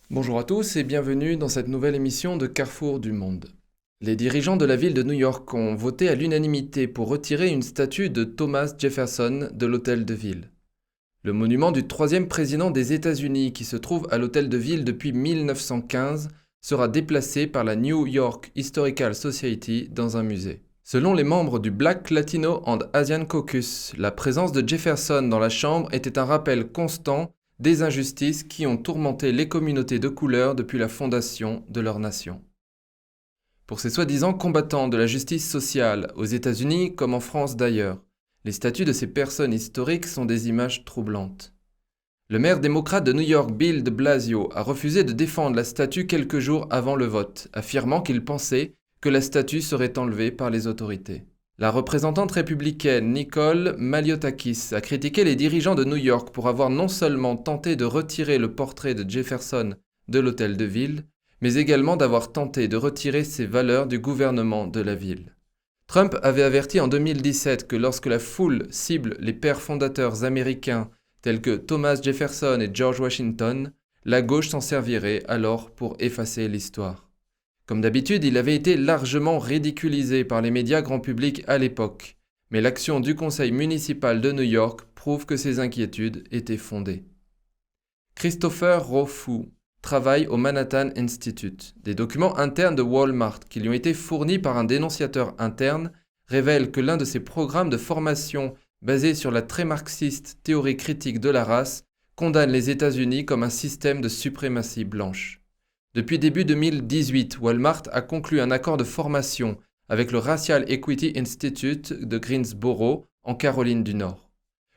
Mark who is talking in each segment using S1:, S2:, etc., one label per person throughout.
S1: Bonjour à tous et bienvenue dans cette nouvelle émission de Carrefour du Monde. Les dirigeants de la ville de New York ont voté à l'unanimité pour retirer une statue de Thomas Jefferson de l'hôtel de ville. Le monument du troisième président des États-Unis qui se trouve à l'hôtel de ville depuis 1915 sera déplacé par la New York Historical Society dans un musée. Selon les membres du Black, Latino and Asian Caucus, la présence de Jefferson dans la chambre était un rappel constant des injustices qui ont tourmenté les communautés de couleur depuis la fondation de leur nation. Pour ces soi-disant combattants de la justice sociale, aux États-Unis comme en France d'ailleurs, les statues de ces personnes historiques sont des images troublantes. Le maire démocrate de New York, Bill de Blasio, a refusé de défendre la statue quelques jours avant le vote, affirmant qu'il pensait que la statue serait enlevée par les autorités. La représentante républicaine Nicole Maliotakis a critiqué les dirigeants de New York pour avoir non seulement tenté de retirer le portrait de Jefferson de l'hôtel de ville, mais également d'avoir tenté de retirer ses valeurs du gouvernement de la ville. Trump avait averti en 2017 que lorsque la foule cible les pères fondateurs américains tels que Thomas Jefferson et George Washington, la gauche s'en servirait alors pour effacer l'histoire. Comme d'habitude, il avait été largement ridiculisé par les médias grand public à l'époque, mais l'action du conseil municipal de New York prouve que ces inquiétudes étaient fondées. Christopher Roufou travaille au Manhattan Institute. Des documents internes de Walmart qui lui ont été fournis par un dénonciateur interne révèlent que l'un de ses programmes de formation basé sur la très marxiste théorie critique de la race condamne les États-Unis comme un système de suprématie blanche. Depuis début 2018, Walmart a conclu un accord de formation avec le Racial Equity Institute de Greensboro, en Caroline du Nord.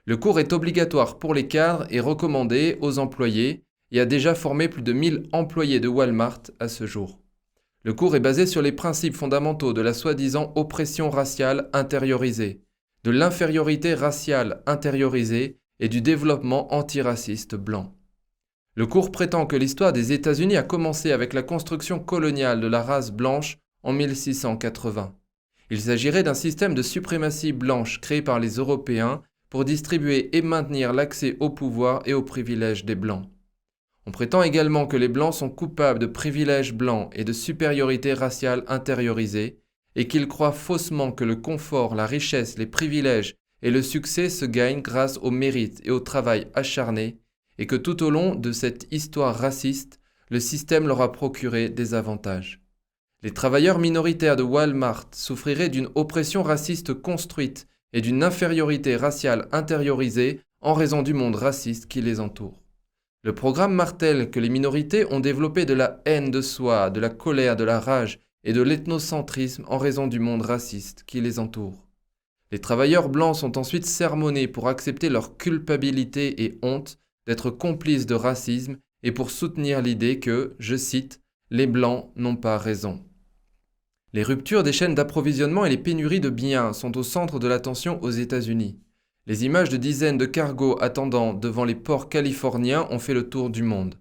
S1: Le cours est obligatoire pour les cadres et recommandé aux employés et a déjà formé plus de 1000 employés de Walmart à ce jour. Le cours est basé sur les principes fondamentaux de la soi-disant oppression raciale intériorisée, de l'infériorité raciale intériorisée et du développement antiraciste blanc. Le cours prétend que l'histoire des États-Unis a commencé avec la construction coloniale de la race blanche en 1680. Il s'agirait d'un système de suprématie blanche créé par les Européens pour distribuer et maintenir l'accès au pouvoir et aux privilèges des Blancs. On prétend également que les Blancs sont coupables de privilèges blancs et de supériorité raciale intériorisée, et qu'ils croient faussement que le confort, la richesse, les privilèges et le succès se gagnent grâce au mérite et au travail acharné, et que tout au long de cette histoire raciste, le système leur a procuré des avantages. Les travailleurs minoritaires de Walmart souffriraient d'une oppression raciste construite et d'une infériorité raciale intériorisée en raison du monde raciste qui les entoure. Le programme martèle que les minorités ont développé de la haine de soi, de la colère, de la rage et de l'ethnocentrisme en raison du monde raciste qui les entoure. Les travailleurs blancs sont ensuite sermonnés pour accepter leur culpabilité et honte d'être complices de racisme et pour soutenir l'idée que, je cite, « les Blancs n'ont pas raison ». Les ruptures des chaînes d'approvisionnement et les pénuries de biens sont au centre de l'attention aux États-Unis. Les images de dizaines de cargos attendant devant les ports californiens ont fait le tour du monde.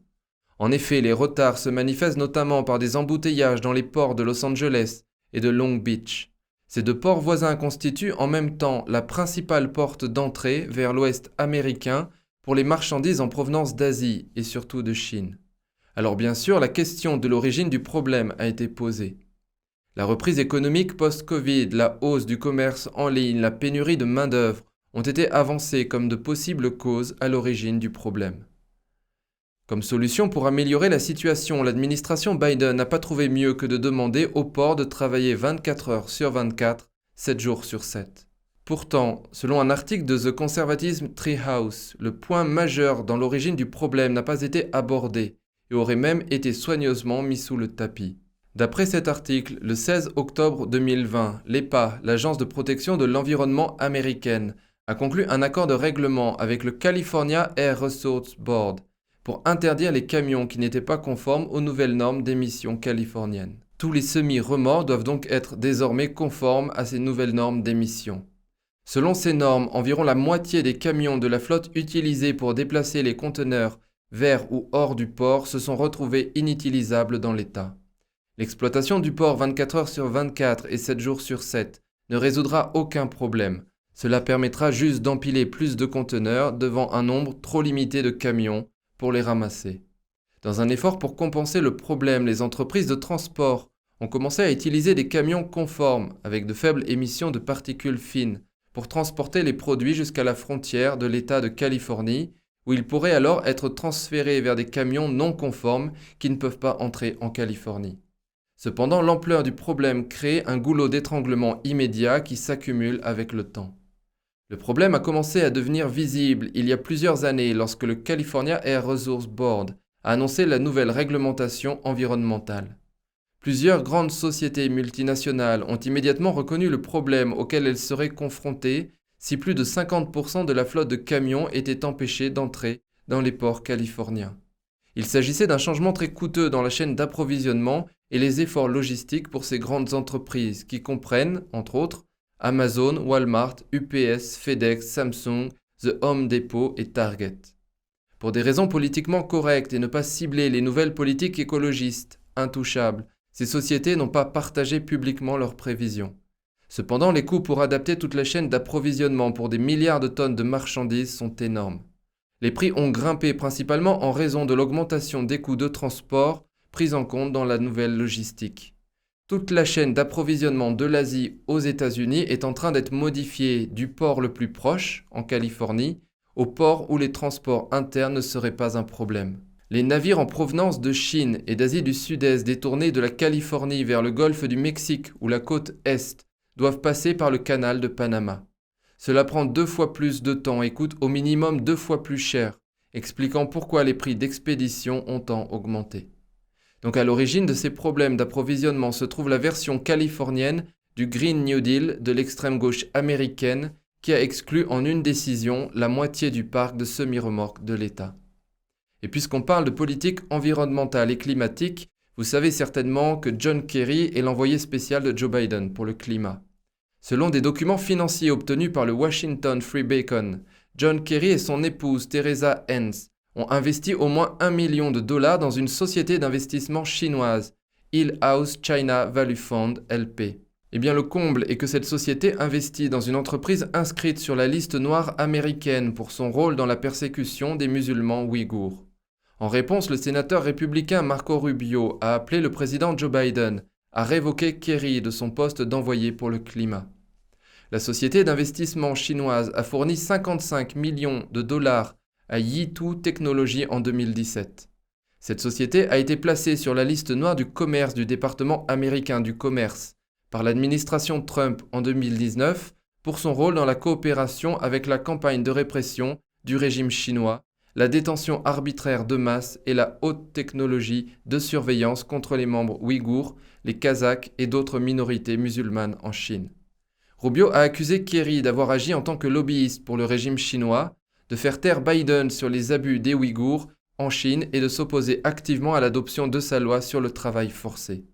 S1: En effet, les retards se manifestent notamment par des embouteillages dans les ports de Los Angeles et de Long Beach. Ces deux ports voisins constituent en même temps la principale porte d'entrée vers l'Ouest américain pour les marchandises en provenance d'Asie et surtout de Chine. Alors bien sûr, la question de l'origine du problème a été posée. La reprise économique post-Covid, la hausse du commerce en ligne, la pénurie de main-d'œuvre ont été avancées comme de possibles causes à l'origine du problème. Comme solution pour améliorer la situation, l'administration Biden n'a pas trouvé mieux que de demander aux ports de travailler 24 heures sur 24, 7 jours sur 7. Pourtant, selon un article de The Conservatism Treehouse, le point majeur dans l'origine du problème n'a pas été abordé et aurait même été soigneusement mis sous le tapis. D'après cet article, le 16 octobre 2020, l'EPA, l'Agence de protection de l'environnement américaine, a conclu un accord de règlement avec le California Air Resources Board pour interdire les camions qui n'étaient pas conformes aux nouvelles normes d'émissions californiennes. Tous les semi-remords doivent donc être désormais conformes à ces nouvelles normes d'émissions. Selon ces normes, environ la moitié des camions de la flotte utilisés pour déplacer les conteneurs vers ou hors du port se sont retrouvés inutilisables dans l'État. L'exploitation du port 24 heures sur 24 et 7 jours sur 7 ne résoudra aucun problème. Cela permettra juste d'empiler plus de conteneurs devant un nombre trop limité de camions pour les ramasser. Dans un effort pour compenser le problème, les entreprises de transport ont commencé à utiliser des camions conformes avec de faibles émissions de particules fines pour transporter les produits jusqu'à la frontière de l'État de Californie, où ils pourraient alors être transférés vers des camions non conformes qui ne peuvent pas entrer en Californie. Cependant, l'ampleur du problème crée un goulot d'étranglement immédiat qui s'accumule avec le temps. Le problème a commencé à devenir visible il y a plusieurs années lorsque le California Air Resources Board a annoncé la nouvelle réglementation environnementale. Plusieurs grandes sociétés multinationales ont immédiatement reconnu le problème auquel elles seraient confrontées si plus de 50% de la flotte de camions était empêchée d'entrer dans les ports californiens. Il s'agissait d'un changement très coûteux dans la chaîne d'approvisionnement et les efforts logistiques pour ces grandes entreprises qui comprennent, entre autres, Amazon, Walmart, UPS, FedEx, Samsung, The Home Depot et Target. Pour des raisons politiquement correctes et ne pas cibler les nouvelles politiques écologistes, intouchables, ces sociétés n'ont pas partagé publiquement leurs prévisions. Cependant, les coûts pour adapter toute la chaîne d'approvisionnement pour des milliards de tonnes de marchandises sont énormes. Les prix ont grimpé principalement en raison de l'augmentation des coûts de transport pris en compte dans la nouvelle logistique. Toute la chaîne d'approvisionnement de l'Asie aux États-Unis est en train d'être modifiée du port le plus proche, en Californie, au port où les transports internes ne seraient pas un problème. Les navires en provenance de Chine et d'Asie du Sud-Est détournés de la Californie vers le golfe du Mexique ou la côte Est doivent passer par le canal de Panama. Cela prend 2 fois plus de temps et coûte au minimum 2 fois plus cher, expliquant pourquoi les prix d'expédition ont tant augmenté. Donc à l'origine de ces problèmes d'approvisionnement se trouve la version californienne du Green New Deal de l'extrême gauche américaine qui a exclu en une décision la moitié du parc de semi-remorques de l'État. Et puisqu'on parle de politique environnementale et climatique, vous savez certainement que John Kerry est l'envoyé spécial de Joe Biden pour le climat. Selon des documents financiers obtenus par le Washington Free Beacon, John Kerry et son épouse Teresa Hens ont investi au moins $1 million dans une société d'investissement chinoise, Hillhouse China Value Fund LP. Eh bien le comble est que cette société investit dans une entreprise inscrite sur la liste noire américaine pour son rôle dans la persécution des musulmans ouïghours. En réponse, le sénateur républicain Marco Rubio a appelé le président Joe Biden à révoquer Kerry de son poste d'envoyé pour le climat. La société d'investissement chinoise a fourni $55 millions à Yi2 Technologies en 2017. Cette société a été placée sur la liste noire du commerce du département américain du commerce par l'administration Trump en 2019 pour son rôle dans la coopération avec la campagne de répression du régime chinois, la détention arbitraire de masse et la haute technologie de surveillance contre les membres ouïghours, les Kazakhs et d'autres minorités musulmanes en Chine. Rubio a accusé Kerry d'avoir agi en tant que lobbyiste pour le régime chinois, de faire taire Biden sur les abus des Ouïghours en Chine et de s'opposer activement à l'adoption de sa loi sur le travail forcé.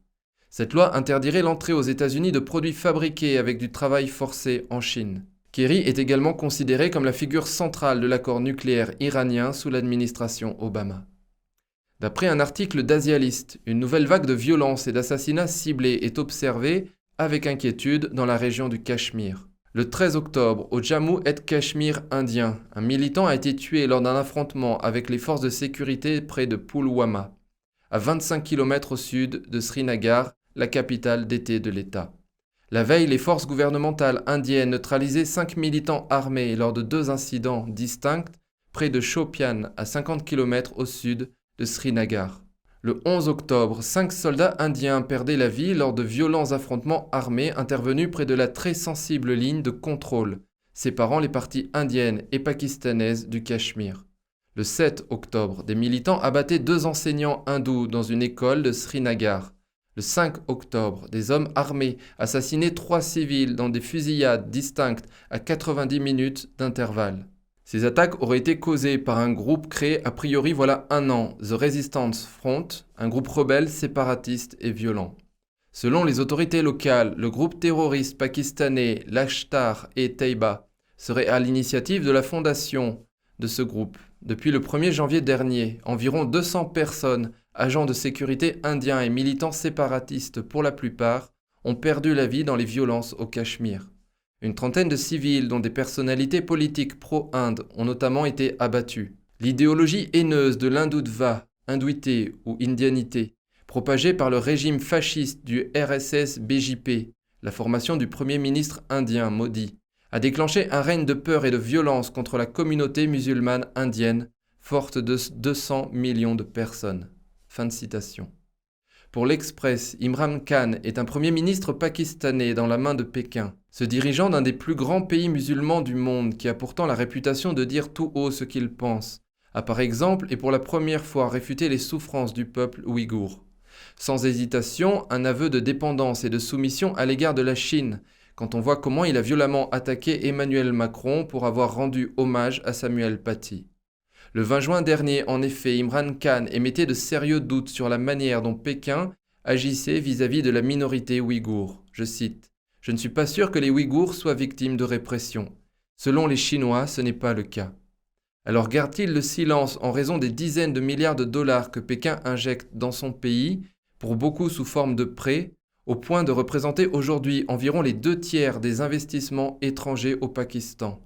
S1: Cette loi interdirait l'entrée aux États-Unis de produits fabriqués avec du travail forcé en Chine. Kerry est également considéré comme la figure centrale de l'accord nucléaire iranien sous l'administration Obama. D'après un article d'Asialist, une nouvelle vague de violence et d'assassinats ciblés est observée avec inquiétude dans la région du Cachemire. Le 13 octobre, au Jammu et Cachemire indien, un militant a été tué lors d'un affrontement avec les forces de sécurité près de Pulwama, à 25 km au sud de Srinagar, la capitale d'été de l'État. La veille, les forces gouvernementales indiennes neutralisaient 5 militants armés lors de 2 incidents distincts près de Shopian, à 50 km au sud de Srinagar. Le 11 octobre, 5 soldats indiens perdaient la vie lors de violents affrontements armés intervenus près de la très sensible ligne de contrôle, séparant les parties indiennes et pakistanaises du Cachemire. Le 7 octobre, des militants abattaient 2 enseignants hindous dans une école de Srinagar. Le 5 octobre, des hommes armés assassinaient 3 civils dans des fusillades distinctes à 90 minutes d'intervalle. Ces attaques auraient été causées par un groupe créé a priori voilà 1 an, The Resistance Front, un groupe rebelle, séparatiste et violent. Selon les autorités locales, le groupe terroriste pakistanais Lashkar-e-Taiba serait à l'initiative de la fondation de ce groupe. Depuis le 1er janvier dernier, environ 200 personnes, agents de sécurité indiens et militants séparatistes pour la plupart, ont perdu la vie dans les violences au Cachemire. Une trentaine de civils, dont des personnalités politiques pro-Inde, ont notamment été abattus. L'idéologie haineuse de l'hindoutva hindouité ou indianité, propagée par le régime fasciste du RSS-BJP, la formation du premier ministre indien Modi, a déclenché un règne de peur et de violence contre la communauté musulmane indienne, forte de 200 millions de personnes. Fin de citation. Pour l'Express, Imran Khan est un premier ministre pakistanais dans la main de Pékin, se dirigeant d'un des plus grands pays musulmans du monde qui a pourtant la réputation de dire tout haut ce qu'il pense, a par exemple et pour la première fois réfuté les souffrances du peuple ouïghour. Sans hésitation, un aveu de dépendance et de soumission à l'égard de la Chine, quand on voit comment il a violemment attaqué Emmanuel Macron pour avoir rendu hommage à Samuel Paty. Le 20 juin dernier, en effet, Imran Khan émettait de sérieux doutes sur la manière dont Pékin agissait vis-à-vis de la minorité ouïghour. Je cite : « Je ne suis pas sûr que les Ouïghours soient victimes de répression. Selon les Chinois, ce n'est pas le cas. » Alors garde-t-il le silence en raison des dizaines de milliards de dollars que Pékin injecte dans son pays, pour beaucoup sous forme de prêts, au point de représenter aujourd'hui environ les 2/3 des investissements étrangers au Pakistan ?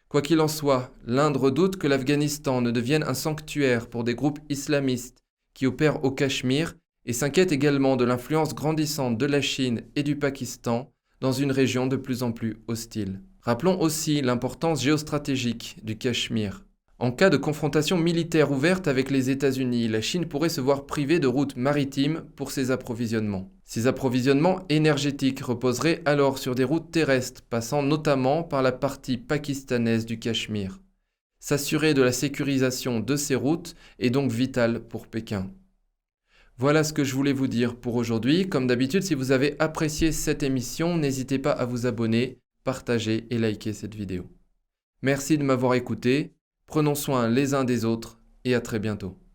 S1: Quoi qu'il en soit, l'Inde redoute que l'Afghanistan ne devienne un sanctuaire pour des groupes islamistes qui opèrent au Cachemire et s'inquiète également de l'influence grandissante de la Chine et du Pakistan dans une région de plus en plus hostile. Rappelons aussi l'importance géostratégique du Cachemire. En cas de confrontation militaire ouverte avec les États-Unis, la Chine pourrait se voir privée de routes maritimes pour ses approvisionnements. Ces approvisionnements énergétiques reposeraient alors sur des routes terrestres passant notamment par la partie pakistanaise du Cachemire. S'assurer de la sécurisation de ces routes est donc vital pour Pékin. Voilà ce que je voulais vous dire pour aujourd'hui. Comme d'habitude, si vous avez apprécié cette émission, n'hésitez pas à vous abonner, partager et liker cette vidéo. Merci de m'avoir écouté. Prenons soin les uns des autres et à très bientôt.